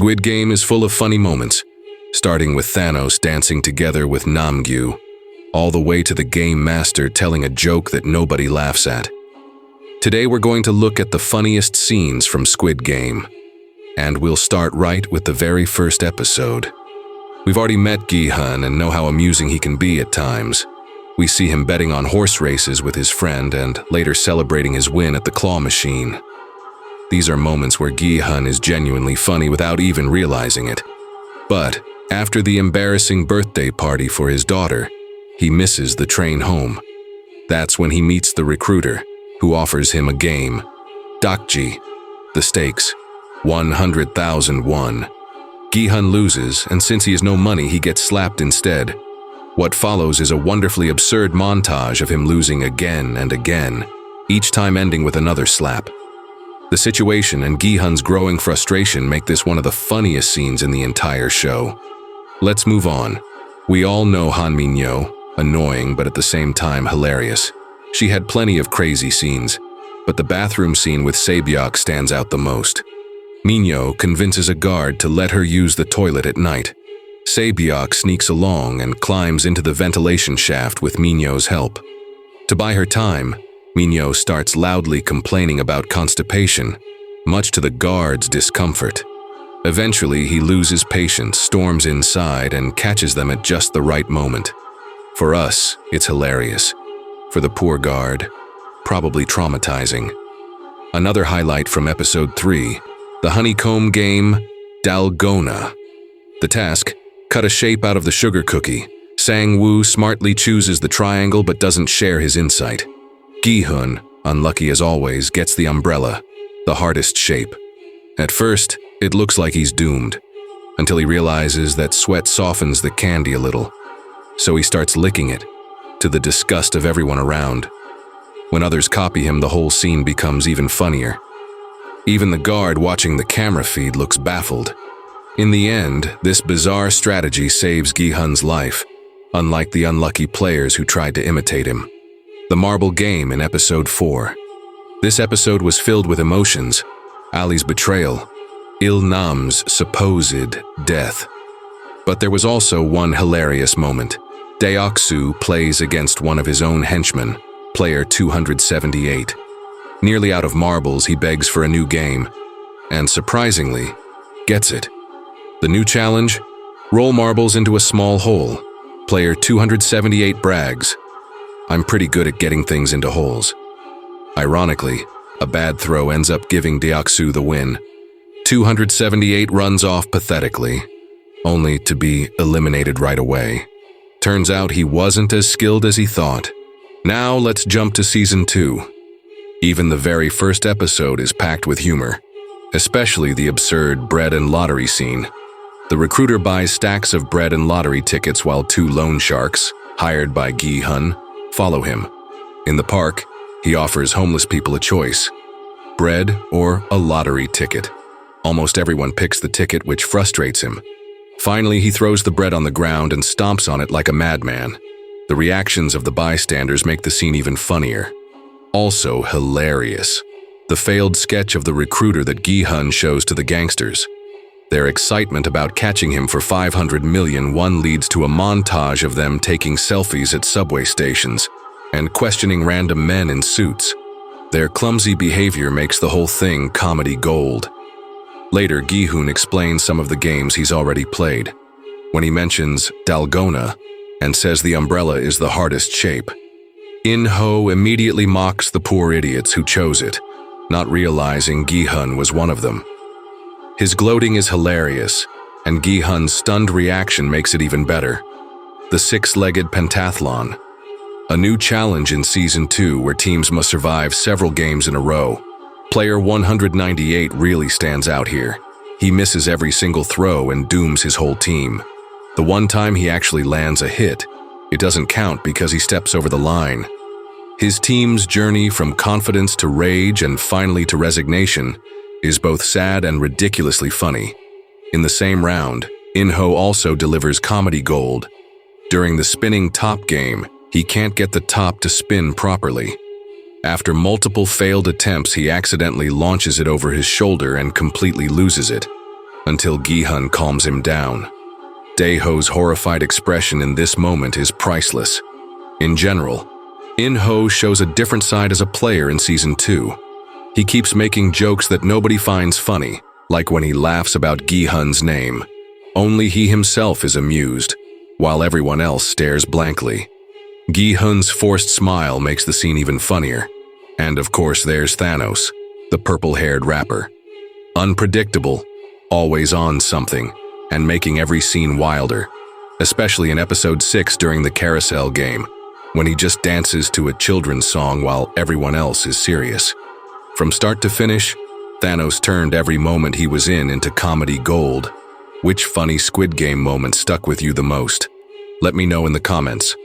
Squid Game is full of funny moments, starting with Thanos dancing together with Mi-nyeo, all the way to the game master telling a joke that nobody laughs at. Today we're going to look at the funniest scenes from Squid Game, and we'll start right with the very first episode. We've already met Gi-hun and know how amusing he can be at times. We see him betting on horse races with his friend and later celebrating his win at the claw machine. These are moments where Gi-hun is genuinely funny without even realizing it. But after the embarrassing birthday party for his daughter, he misses the train home. That's when he meets the recruiter, who offers him a game. Ddakji. The stakes, 100,000 won. Gi-hun loses, and since he has no money, he gets slapped instead. What follows is a wonderfully absurd montage of him losing again and again, each time ending with another slap. The situation and Gi-hun's growing frustration make this one of the funniest scenes in the entire show. Let's move on. We all know Mi-nyeo, annoying but at the same time hilarious. She had plenty of crazy scenes, but the bathroom scene with Sae-byuk stands out the most. Mi-nyeo convinces a guard to let her use the toilet at night. Sae-byuk sneaks along and climbs into the ventilation shaft with Mi-nyeo's help. To buy her time, Mi-nyeo starts loudly complaining about constipation, much to the guard's discomfort. Eventually, he loses patience, storms inside, and catches them at just the right moment. For us, it's hilarious. For the poor guard, probably traumatizing. Another highlight from episode 3, the honeycomb game, Dalgona. The task, cut a shape out of the sugar cookie. Sang-woo smartly chooses the triangle but doesn't share his insight. Gi-hun, unlucky as always, gets the umbrella, the hardest shape. At first, it looks like he's doomed, until he realizes that sweat softens the candy a little. So he starts licking it, to the disgust of everyone around. When others copy him, the whole scene becomes even funnier. Even the guard watching the camera feed looks baffled. In the end, this bizarre strategy saves Gi-hun's life, unlike the unlucky players who tried to imitate him. The marble game in episode 4. This episode was filled with emotions, Ali's betrayal, Il-nam's supposed death. But there was also one hilarious moment. Ddakji plays against one of his own henchmen, player 278. Nearly out of marbles, he begs for a new game, and surprisingly, gets it. The new challenge? Roll marbles into a small hole. Player 278 brags, "I'm pretty good at getting things into holes." Ironically, a bad throw ends up giving Ddakji the win. 278 runs off pathetically, only to be eliminated right away. Turns out he wasn't as skilled as he thought. Now let's jump to season 2. Even the very first episode is packed with humor, especially the absurd bread and lottery scene. The recruiter buys stacks of bread and lottery tickets while 2 loan sharks, hired by Gi-hun, follow him. In the park, he offers homeless people a choice: bread or a lottery ticket. Almost everyone picks the ticket, which frustrates him. Finally, he throws the bread on the ground and stomps on it like a madman. The reactions of the bystanders make the scene even funnier. Also hilarious, the failed sketch of the recruiter that Gi-hun shows to the gangsters. Their excitement about catching him for 500 million won leads to a montage of them taking selfies at subway stations and questioning random men in suits. Their clumsy behavior makes the whole thing comedy gold. Later, Gi-hun explains some of the games he's already played, when he mentions Dalgona and says the umbrella is the hardest shape. In-ho immediately mocks the poor idiots who chose it, not realizing Gi-hun was one of them. His gloating is hilarious, and Gi-hun's stunned reaction makes it even better. The 6-legged pentathlon, a new challenge in Season 2 where teams must survive several games in a row. Player 198 really stands out here. He misses every single throw and dooms his whole team. The one time he actually lands a hit, it doesn't count because he steps over the line. His team's journey from confidence to rage and finally to resignation is both sad and ridiculously funny. In the same round, In-ho also delivers comedy gold. During the spinning top game, he can't get the top to spin properly. After multiple failed attempts, he accidentally launches it over his shoulder and completely loses it. until Gi-hun calms him down. Dae-ho's horrified expression in this moment is priceless. In general, In-ho shows a different side as a player in Season 2. He keeps making jokes that nobody finds funny, like when he laughs about Gi-hun's name. Only he himself is amused, while everyone else stares blankly. Gi-hun's forced smile makes the scene even funnier. And of course there's Thanos, the purple-haired rapper. Unpredictable, always on something, and making every scene wilder, especially in Episode 6 during the carousel game, when he just dances to a children's song while everyone else is serious. From start to finish, Thanos turned every moment he was in into comedy gold. Which funny Squid Game moment stuck with you the most? Let me know in the comments.